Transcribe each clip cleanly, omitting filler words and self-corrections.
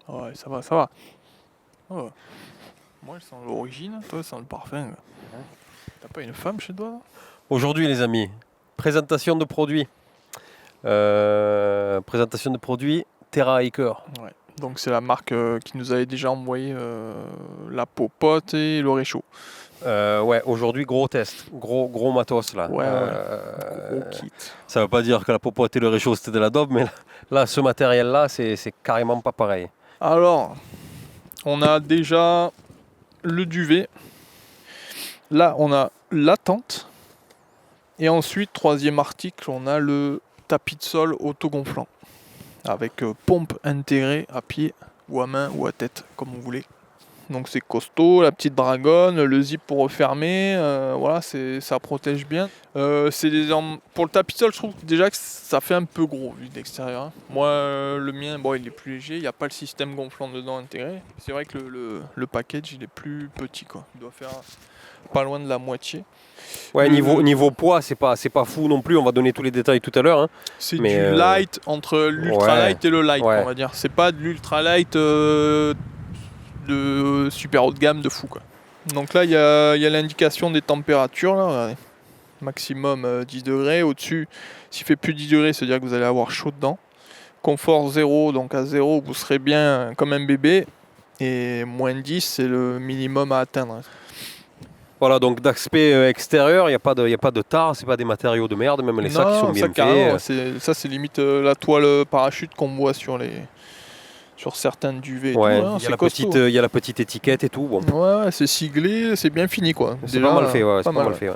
Ouais, ça va, ça va. Oh. Moi, je sens l'origine, toi, je sens le parfum. T'as pas une femme chez toi? Aujourd'hui, les amis, présentation de produits. Présentation de produits Terra Hiker. Ouais. Donc, c'est la marque qui nous avait déjà envoyé la popote et le réchaud. Ouais, aujourd'hui, gros test, gros matos là. Ouais, ouais. Gros kit. Ça veut pas dire que la popote et le réchaud c'était de la daube, mais là, ce matériel-là, c'est carrément pas pareil. Alors, on a déjà le duvet. Là, on a la tente. Et ensuite, troisième article, on a le tapis de sol autogonflant. Avec pompe intégrée à pied ou à main ou à tête, comme vous voulez. Donc c'est costaud, la petite dragonne, le zip pour refermer, voilà, ça protège bien. Pour le tapis de sol, je trouve déjà que ça fait un peu gros vu d'extérieur. Hein. Moi, le mien, bon, il est plus léger, il n'y a pas le système gonflant dedans intégré. C'est vrai que le package, il est plus petit, quoi. Il doit faire pas loin de la moitié. Ouais, niveau poids, c'est pas fou non plus. On va donner tous les détails tout à l'heure. Hein. C'est Mais, du light entre l'ultra light et le light, ouais. on va dire. C'est pas de l'ultra light de super haut de gamme de fou, quoi. Donc là, il y a l'indication des températures. Là, regardez. Maximum 10 degrés. Au-dessus, s'il fait plus 10 degrés, c'est-à-dire que vous allez avoir chaud dedans. Confort 0, donc à 0, vous serez bien comme un bébé. Et moins 10, c'est le minimum à atteindre. Voilà, donc d'aspect extérieur, il n'y a pas de tar, c'est pas des matériaux de merde, même les sacs qui sont bien faits. Ça, c'est limite la toile parachute qu'on voit sur certains duvets. Et Ouais, tout, hein, il y a la petite étiquette et tout. Bon. Ouais, c'est siglé, c'est bien fini, quoi. C'est pas mal fait, ouais. C'est pas mal fait, ouais.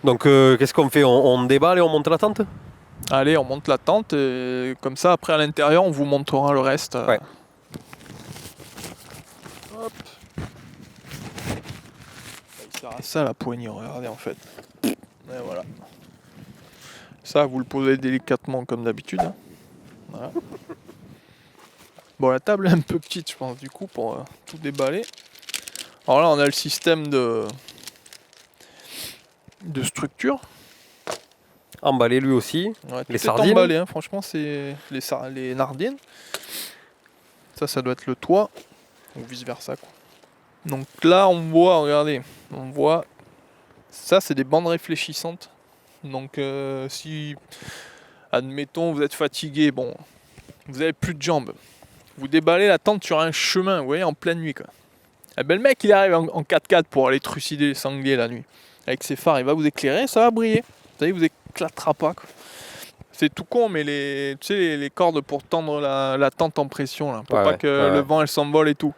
Donc, qu'est-ce qu'on fait? On déballe et on monte la tente? Allez, on monte la tente et comme ça, après à l'intérieur, on vous montrera le reste. Ouais. Hop. Il sert à ça la poignée, regardez en fait. Et voilà. Ça, vous le posez délicatement comme d'habitude. Hein. Voilà. Bon, la table est un peu petite, je pense, du coup, pour tout déballer. Alors là, on a le système de structure. Emballé lui aussi. Ouais, les tout est sardines. emballé, hein. Franchement, c'est les nardines. Ça doit être le toit, ou vice versa, quoi. Donc là, on voit, regardez, on voit, ça c'est des bandes réfléchissantes. Donc si, admettons, vous êtes fatigué, bon, vous avez plus de jambes, vous déballez la tente sur un chemin, vous voyez, en pleine nuit, quoi. Et ben, le mec, il arrive en 4x4 pour aller trucider les sangliers la nuit. Avec ses phares, il va vous éclairer, ça va briller. Vous savez, vous éclatera pas, quoi. C'est tout con, mais tu sais, les cordes pour tendre la tente en pression, là, pour pas que le vent elle s'envole et tout.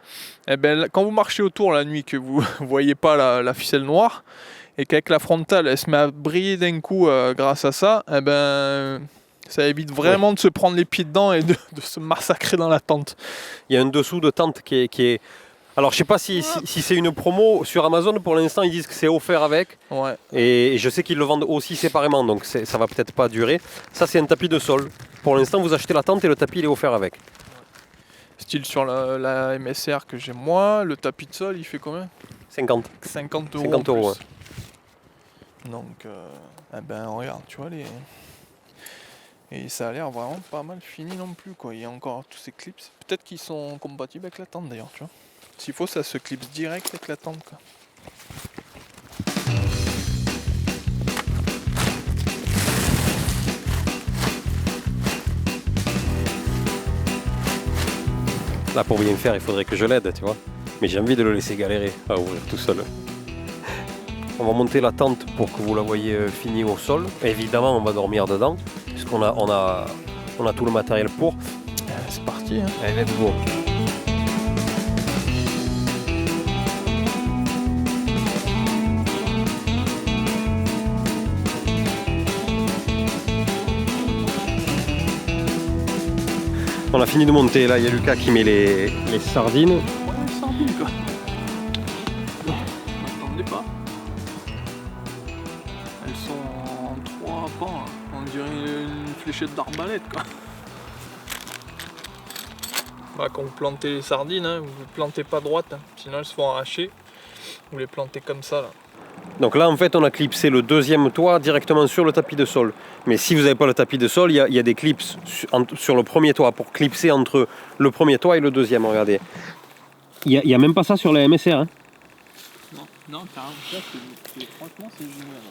Et ben, quand vous marchez autour la nuit, que vous voyez pas la ficelle noire, et qu'avec la frontale elle se met à briller d'un coup grâce à ça, et ben, ça évite vraiment de se prendre les pieds dedans et de se massacrer dans la tente. Il y a un dessous de tente qui est... Alors, je sais pas si c'est une promo sur Amazon. Pour l'instant, ils disent que c'est offert avec. Ouais. Et je sais qu'ils le vendent aussi séparément, donc ça va peut-être pas durer. Ça, c'est un tapis de sol. Pour l'instant, vous achetez la tente et le tapis, il est offert avec. Style sur la MSR que j'ai moi, le tapis de sol, il fait combien? 50 €. 50 €, ouais. Donc, eh ben, regarde, tu vois, et ça a l'air vraiment pas mal fini non plus, quoi. Il y a encore tous ces clips. Peut-être qu'ils sont compatibles avec la tente d'ailleurs, tu vois. S'il faut, ça se clipse direct avec la tente, quoi. Là, pour bien faire, il faudrait que je l'aide, tu vois. Mais j'ai envie de le laisser galérer à ouvrir tout seul. On va monter la tente pour que vous la voyez finie au sol. Évidemment, on va dormir dedans, puisqu'on a tout le matériel pour. C'est parti, hein. Allez, let's go. On a fini de monter, là il y a Lucas qui met les sardines. Ouais, les sardines, quoi. Je m'attendais pas. Elles sont en 3 pans, hein. On dirait une fléchette d'arbalète, quoi. Bah, quand vous plantez les sardines, hein, vous ne plantez pas droite, hein, sinon elles se font arracher. Vous les plantez comme ça, là. Donc là, en fait, on a clipsé le deuxième toit directement sur le tapis de sol. Mais si vous n'avez pas le tapis de sol, il y a des clips sur le premier toit pour clipser entre le premier toit et le deuxième, regardez. Il y a même pas ça sur la MSR. Hein. Non, carrément, franchement, c'est génial.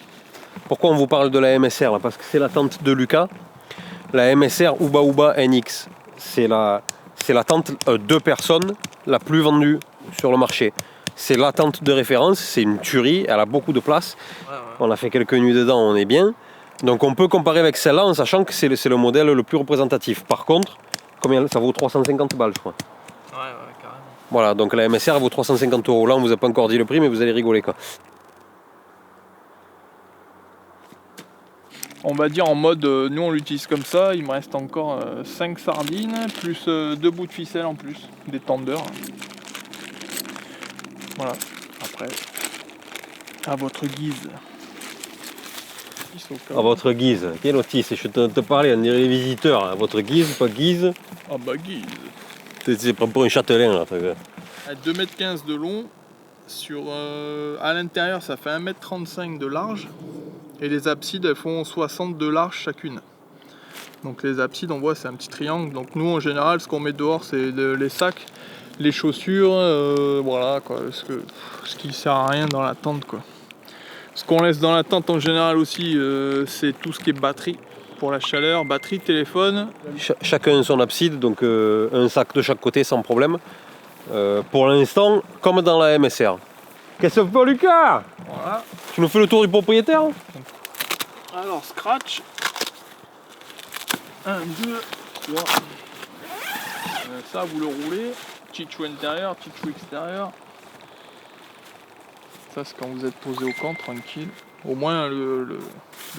Pourquoi on vous parle de la MSR là? Parce que c'est la tente de Lucas. La MSR Uba Uba NX. C'est la tente 2 personnes la plus vendue sur le marché. C'est la tente de référence, c'est une tuerie, elle a beaucoup de place. Ouais. On a fait quelques nuits dedans, on est bien. Donc on peut comparer avec celle-là en sachant que c'est le modèle le plus représentatif. Par contre, combien ça vaut 350 balles, je crois. Ouais, carrément. Voilà, donc la MSR vaut 350 €. Là, on vous a pas encore dit le prix, mais vous allez rigoler quoi. On va dire en mode, nous on l'utilise comme ça, il me reste encore 5 sardines, plus 2 bouts de ficelle en plus, des tendeurs. Voilà, après, à votre guise. À votre guise, quel Otis? Je te parlais, on dirait les visiteurs, à votre guise, pas guise. Ah bah guise. C'est pour un châtelain là. À 2,15 m de long, à l'intérieur ça fait 1,35 m de large. Et les absides elles font 60 de large chacune. Donc les absides on voit c'est un petit triangle. Donc nous en général ce qu'on met dehors c'est les sacs, les chaussures, voilà quoi. Ce qui sert à rien dans la tente quoi. Ce qu'on laisse dans la tente en général aussi c'est tout ce qui est batterie. Pour la chaleur, batterie, téléphone. Chacun son abside, donc un sac de chaque côté sans problème. Pour l'instant, comme dans la MSR. Qu'est-ce que fait Lucas? Voilà. Tu nous fais le tour du propriétaire? Alors, scratch. 1, 2, 3. Ça, vous le roulez. Petit chou intérieur, petit chou extérieur. Ça, c'est quand vous êtes posé au camp, tranquille. Au moins, le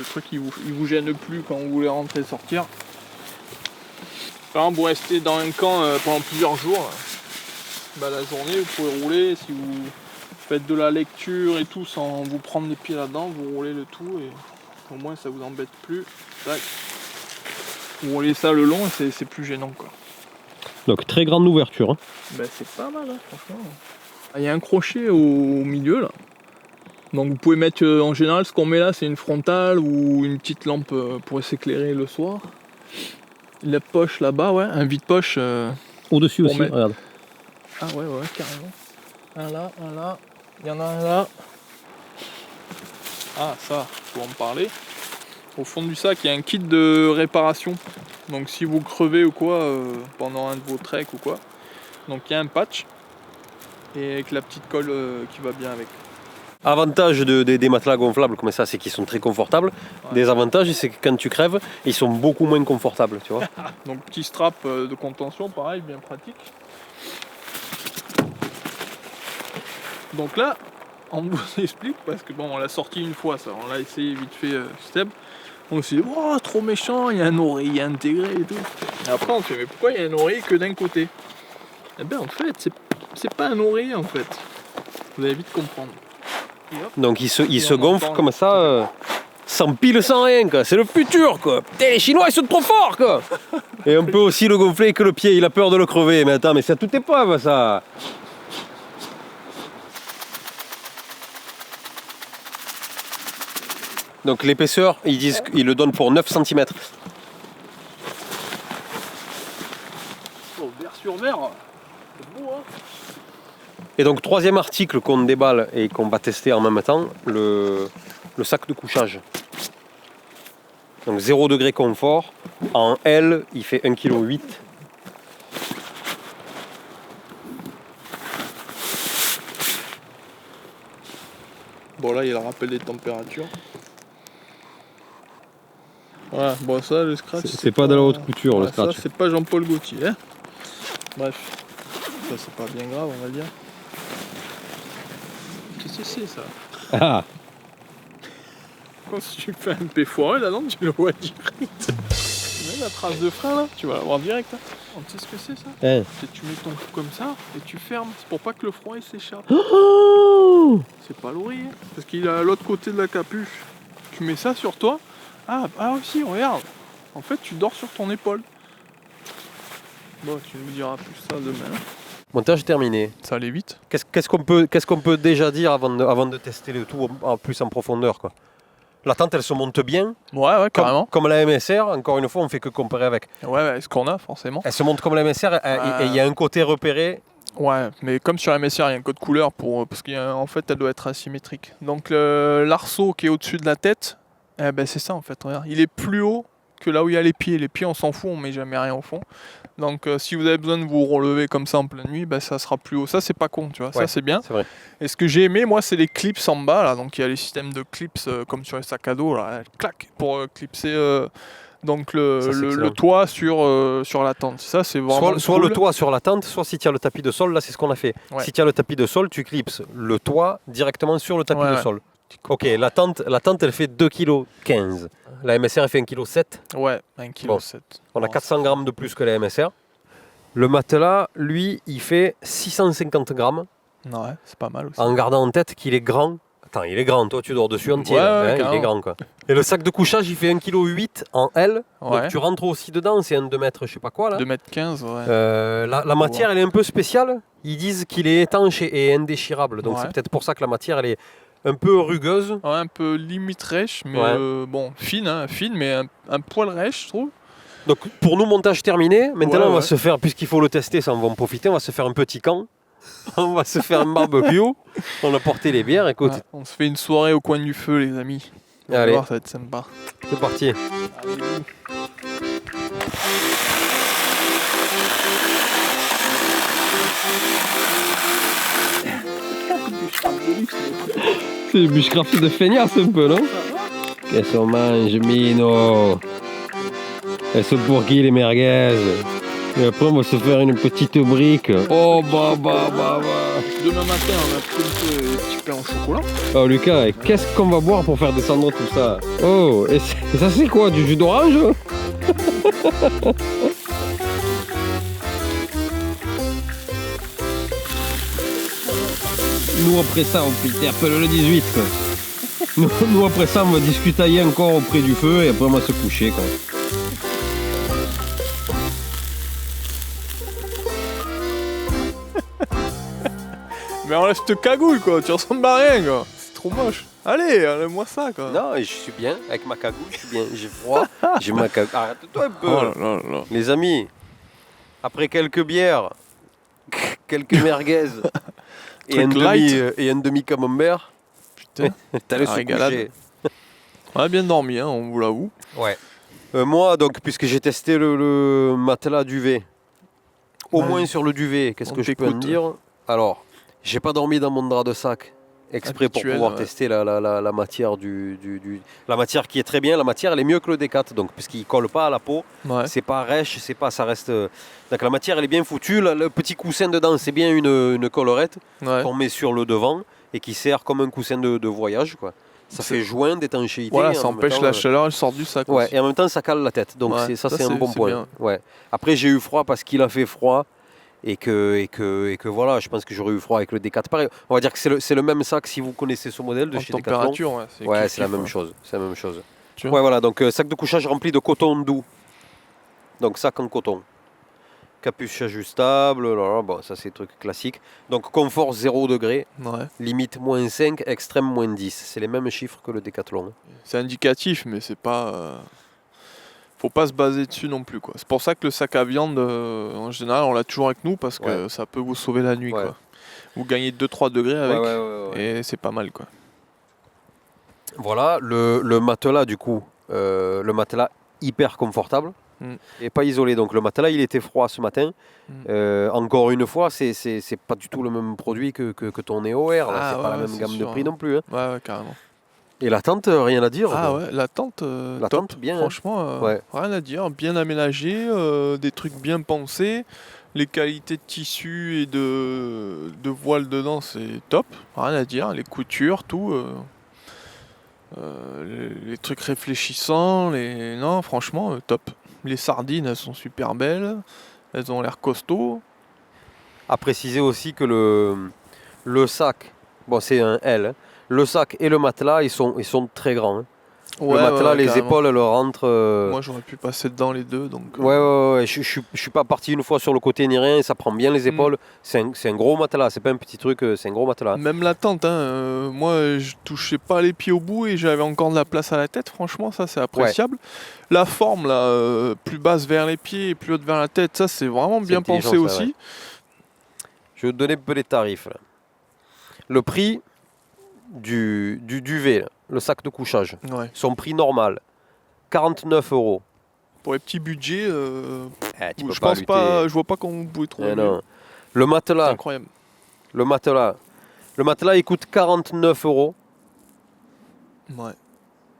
truc, il vous gêne plus quand vous voulez rentrer et sortir. Par exemple, vous restez dans un camp pendant plusieurs jours. La journée, vous pouvez rouler. Si vous faites de la lecture et tout sans vous prendre les pieds là-dedans, vous roulez le tout et au moins ça vous embête plus. Tac. Vous roulez ça le long et c'est plus gênant quoi. Donc très grande ouverture. Hein. Ben, c'est pas mal hein, franchement. Il y a un crochet au milieu là. Donc vous pouvez mettre en général ce qu'on met là c'est une frontale ou une petite lampe pour s'éclairer le soir. La poche là-bas, ouais, un vide-poche. Au-dessus aussi, mettre... regarde. Ah ouais, carrément. Un là, il y en a un là. Ah ça, faut en parler. Au fond du sac, il y a un kit de réparation. Donc si vous crevez ou quoi pendant un de vos treks ou quoi. Donc il y a un patch. Et avec la petite colle qui va bien avec. Avantage des matelas gonflables comme ça, c'est qu'ils sont très confortables. Ouais. Désavantage, c'est que quand tu crèves, ils sont beaucoup moins confortables, tu vois. Donc petit strap de contention, pareil, bien pratique. Donc là, on vous explique, parce que bon, on l'a sorti une fois, ça, on l'a essayé vite fait, step. On s'est dit, oh, trop méchant, il y a un oreiller intégré et tout. Et après, on se dit, mais pourquoi il y a un oreiller que d'un côté? Eh bien, en fait, c'est pas un oreiller, en fait. Vous allez vite comprendre. Donc il se gonfle comme ça, sans pile, sans rien, quoi. C'est le futur, quoi. Putain, les Chinois, ils sont trop forts, quoi. Et on peut aussi le gonfler que le pied, il a peur de le crever. Mais attends, mais c'est à toute épreuve, ça. Donc l'épaisseur, ils disent qu'ils le donnent pour 9 cm. Oh, verre sur verre, c'est beau, hein. Et donc troisième article qu'on déballe et qu'on va tester en même temps, le sac de couchage. Donc 0 degré confort. En L, il fait 1,8 kg. Bon là il y a le rappel des températures. Voilà, bon ça le scratch. C'est pas de la haute couture le scratch. Ça c'est pas Jean-Paul Gaultier. Hein. Bref, ça c'est pas bien grave on va dire. Qu'est-ce que c'est ça? Ah. Quand tu fais un P foireux là-dedans tu le vois direct. Tu mets la trace de frein là, tu vas la voir direct. Hein. Oh, tu sais ce que c'est ça? Tu mets ton cou comme ça et tu fermes. C'est pour pas que le froid il s'échappe. Oh, c'est pas l'oreiller. Parce qu'il est à l'autre côté de la capuche. Tu mets ça sur toi. Ah aussi, regarde. En fait, tu dors sur ton épaule. Bon, tu nous diras plus ça demain. Montage terminé. Ça allait vite. Qu'est-ce qu'on peut déjà dire avant de tester le tout en plus en profondeur, quoi. La tente, elle se monte bien. Ouais, carrément. Comme la MSR, encore une fois, on fait que comparer avec. Ouais, ce qu'on a, forcément. Elle se monte comme la MSR, et il y a un côté repéré. Ouais, mais comme sur la MSR, il y a un code couleur parce qu'en fait, elle doit être asymétrique. Donc l'arceau qui est au-dessus de la tête, c'est ça en fait. Regarde. Il est plus haut que là où il y a les pieds. Les pieds, on s'en fout, on met jamais rien au fond. Donc si vous avez besoin de vous relever comme ça en pleine nuit, ça sera plus haut. Ça, c'est pas con, tu vois. Ouais, ça, c'est bien. C'est vrai. Et ce que j'ai aimé, moi, c'est les clips en bas. Là. Donc il y a les systèmes de clips comme sur les sacs à dos, là, clac, pour clipser donc le toit sur la tente. Ça, c'est vraiment soit cool. le toit sur la tente, soit si tu as le tapis de sol, là c'est ce qu'on a fait. Ouais. Si tu as le tapis de sol, tu clipses le toit directement sur le tapis de sol. Ok, la tente elle fait 2,15 kg. La MSR elle fait 1,7 kg. Ouais, 1,7 kg. Bon, on a 400 grammes de plus que la MSR. Le matelas, lui, il fait 650 grammes. Ouais, c'est pas mal aussi. En gardant en tête qu'il est grand. Attends, il est grand, toi tu dors dessus entier. Il est grand quoi. Et le sac de couchage, il fait 1,8 kg en L. Donc tu rentres aussi dedans, c'est un 2 mètres, je sais pas quoi là. 2,15 m, ouais. La matière, elle est un peu spéciale. Ils disent qu'il est étanche et indéchirable. Donc c'est peut-être pour ça que la matière, elle est un peu rugueuse. Ouais, un peu limite rêche, mais fine, mais un poil rêche, je trouve. Donc pour nous, montage terminé. Maintenant, on va se faire, puisqu'il faut le tester, ça on va en profiter, on va se faire un petit camp. On va se faire un barbecue. On a porté les bières, écoute. Ouais, on se fait une soirée au coin du feu, les amis. Allez, voir, ça va être sympa. C'est parti. C'est le bushcraft de feignasse un peu, non? Qu'est-ce qu'on mange, Mino? Elles sont pour qui les merguez? Et après on va se faire une petite brique. Oh bah. Demain matin on a pris un petit pain au chocolat. Oh Lucas, qu'est-ce qu'on va boire pour faire descendre tout ça? Oh, et ça c'est quoi? Du jus d'orange? Nous après ça on fait appelle le 18. Nous après ça on va discutailler encore auprès du feu et après on va se coucher quoi. Mais enlève cette cagoule quoi, tu ressembles à rien quoi. C'est trop moche. Allez, enlève-moi ça quoi. Non, je suis bien avec ma cagoule, je suis bien. J'ai froid, j'ai ma cagoule. Arrête-toi un peu. Oh là. Les amis, après quelques bières, quelques merguez et un demi camembert, putain, t'allais se coucher. On a bien dormi, hein, on vous l'avoue. Ouais. Moi, donc, puisque j'ai testé le matelas duvet, au moins sur le duvet, qu'est-ce que je peux en dire? Alors, j'ai pas dormi dans mon drap de sac exprès pour pouvoir tester la matière la matière qui est très bien. La matière, elle est mieux que le D4, donc puisqu'il colle pas à la peau, c'est pas rêche, ça reste. Donc la matière, elle est bien foutue. Le petit coussin dedans, c'est bien une collerette qu'on met sur le devant et qui sert comme un coussin de voyage, quoi. Ça fait joint d'étanchéité. Voilà, ça empêche la chaleur, elle sort du sac. Ouais, et en même temps, ça cale la tête. Donc ça, c'est un bon point. Ouais. Après, j'ai eu froid parce qu'il a fait froid. Et que voilà, je pense que j'aurais eu froid avec le D4. Pareil, on va dire que c'est le même sac si vous connaissez ce modèle de chez Decathlon. C'est la même chose. C'est la même chose. Ouais, voilà, donc sac de couchage rempli de coton doux. Donc sac en coton. Capuche ajustable, bon, ça c'est des trucs classiques. Donc confort 0 degré, limite moins 5, extrême moins 10. C'est les mêmes chiffres que le Decathlon. C'est indicatif, mais c'est pas... Faut pas se baser dessus non plus quoi. C'est pour ça que le sac à viande en général on l'a toujours avec nous parce que ça peut vous sauver la nuit quoi. Vous gagnez 2-3 degrés avec et c'est pas mal quoi. Voilà le matelas du coup, le matelas hyper confortable et pas isolé. Donc le matelas il était froid ce matin. Encore une fois c'est pas du tout le même produit que ton Neo Air. C'est pas la même gamme de prix non plus. Hein. Ouais carrément. Et la tente, rien à dire. Ah ouais, la tente, top. Bien. Franchement, rien à dire. Bien aménagé, des trucs bien pensés. Les qualités de tissu et de voile dedans, c'est top. Rien à dire. Les coutures, tout. Les trucs réfléchissants. Non, franchement, top. Les sardines, elles sont super belles. Elles ont l'air costauds. À préciser aussi que le sac, bon c'est un L, hein. Le sac et le matelas, ils sont très grands. Hein. Le matelas, les carrément. épaules, elles rentrent. Moi j'aurais pu passer dedans les deux, donc. Ouais. Je suis pas parti une fois sur le côté ni rien, ça prend bien les épaules. C'est un gros matelas, c'est pas un petit truc, c'est un gros matelas. Même la tente, hein, moi je touchais pas les pieds au bout et j'avais encore de la place à la tête, franchement ça c'est appréciable. La forme là, plus basse vers les pieds et plus haute vers la tête, ça c'est vraiment C'est bien pensé intelligent, ça, aussi. ouais. Je vais vous donner un peu les tarifs. Là. Le prix du duvet, là, le sac de couchage, Ouais. son prix normal, 49 €. Pour les petits budgets, Tu peux je pense lutter. pas, je vois pas comment vous pouvez trouver. Non. Le C'est matelas, incroyable. le matelas, il coûte 49 €. Ouais.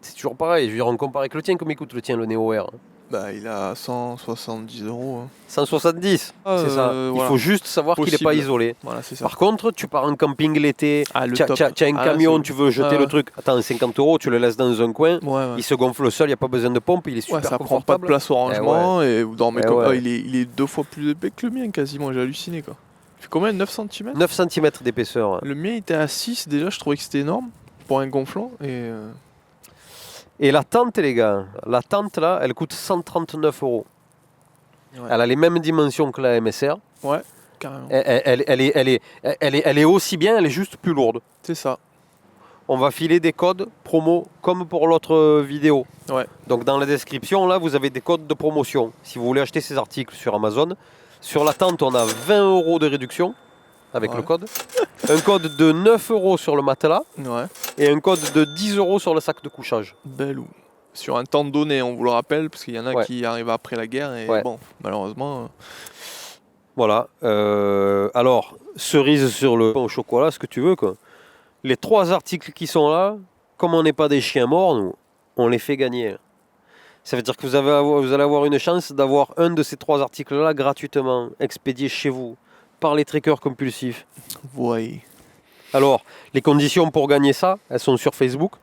C'est toujours pareil, je veux dire, on compare avec le tien, combien il coûte le tien, le Neo Air? Bah il a 170 €. Hein. 170, c'est ça. Il voilà. faut juste savoir qu'il n'est pas Possible. isolé. Voilà, c'est ça. Par contre, tu pars en camping l'été, Le tu top. as un Ah, camion, c'est- tu veux jeter le truc, attends, 50 €, tu le laisses dans un coin, Ouais. il se gonfle seul, il n'y a pas besoin de pompe, il est super Ça prend pas de confortable. place au rangement et vous dormez comme. ouais. Ah, il est 2 fois plus épais que le mien quasiment, j'ai halluciné quoi. Il fait combien 9 cm 9 cm d'épaisseur. Le mien était à 6 déjà, je trouvais que c'était énorme pour un gonflant. Et la tente, les gars, la tente là, elle coûte 139 €. Ouais. Elle a les mêmes dimensions que la MSR. Ouais, carrément. Elle est aussi bien, elle est juste plus lourde. C'est ça. On va filer des codes promo comme pour l'autre vidéo. Ouais. Donc dans la description, là, vous avez des codes de promotion. Si vous voulez acheter ces articles sur Amazon, sur la tente, on a 20 € de réduction avec le code. Un code de 9 € sur le matelas Ouais. et un code de 10 € sur le sac de couchage. Belle ou. Sur un temps donné, on vous le rappelle, parce qu'il y en a Ouais. qui arrivent après la guerre et Ouais. bon, malheureusement. Voilà. Alors, cerise sur le pain au chocolat, ce que tu veux, quoi. Les 3 articles qui sont là, comme on n'est pas des chiens morts, nous, on les fait gagner. Ça veut dire que vous allez avoir une chance d'avoir un de ces 3 articles-là gratuitement, expédié chez vous, par les trekkers compulsifs. Ouais. Alors, les conditions pour gagner ça, elles sont sur Facebook.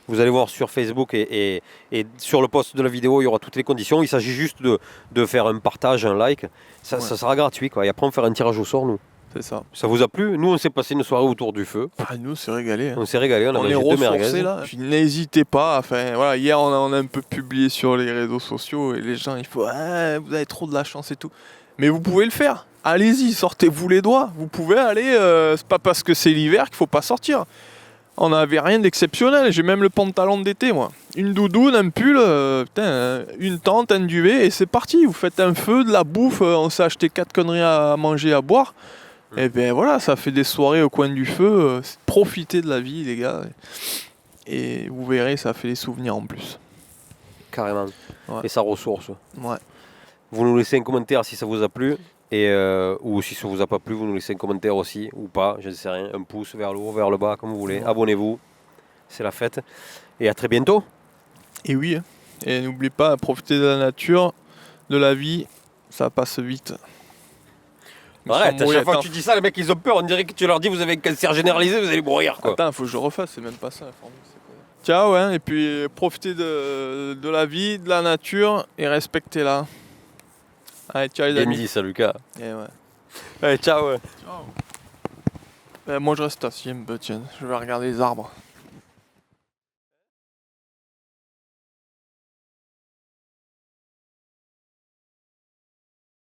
Vous allez voir sur Facebook et sur le post de la vidéo, il y aura toutes les conditions. Il s'agit juste de faire un partage, un like. Ça sera gratuit, quoi. Et après, on fera un tirage au sort, nous. C'est ça. Ça vous a plu? Nous, on s'est passé une soirée autour du feu. Ah, nous, c'est régalé. Hein. On s'est régalé, on a On est mangé 2 merguez. ressourcés là. Puis n'hésitez pas. Enfin, voilà, hier, on a un peu publié sur les réseaux sociaux et les gens, il faut, ah, vous avez trop de la chance et tout. Mais vous pouvez le faire. Allez-y, sortez-vous les doigts. Vous pouvez aller. C'est pas parce que c'est l'hiver qu'il faut pas sortir. On n'avait rien d'exceptionnel. J'ai même le pantalon d'été, moi. Une doudoune, un pull, une tente, un duvet, et c'est parti. Vous faites un feu, de la bouffe. On s'est acheté 4 conneries à manger, à boire. Et ben voilà, ça fait des soirées au coin du feu. Profitez de la vie, les gars. Et vous verrez, ça fait des souvenirs en plus. Carrément. Ouais. Et ça ressource. Ouais. Vous nous laissez un commentaire si ça vous a plu. Et, ou si ça vous a pas plu, vous nous laissez un commentaire aussi. Ou pas, je ne sais rien. Un pouce vers le haut, vers le bas, comme vous voulez. Ouais. Abonnez-vous. C'est la fête. Et à très bientôt. Et oui. Hein. Et n'oubliez pas, profitez de la nature, de la vie. Ça passe vite. Arrête, à chaque fois que tu dis ça, les mecs ils ont peur. On dirait que tu leur dis vous avez un cancer généralisé, vous allez mourir, quoi. Attends, faut que je refasse, c'est même pas ça la formule. Ciao, hein, et puis profitez de la vie, de la nature et respectez-la. Allez, ciao les Bien amis. dit ça, Lucas. Et ouais. Allez, ciao. Ciao. Moi je reste assis un peu, tiens, je vais regarder les arbres.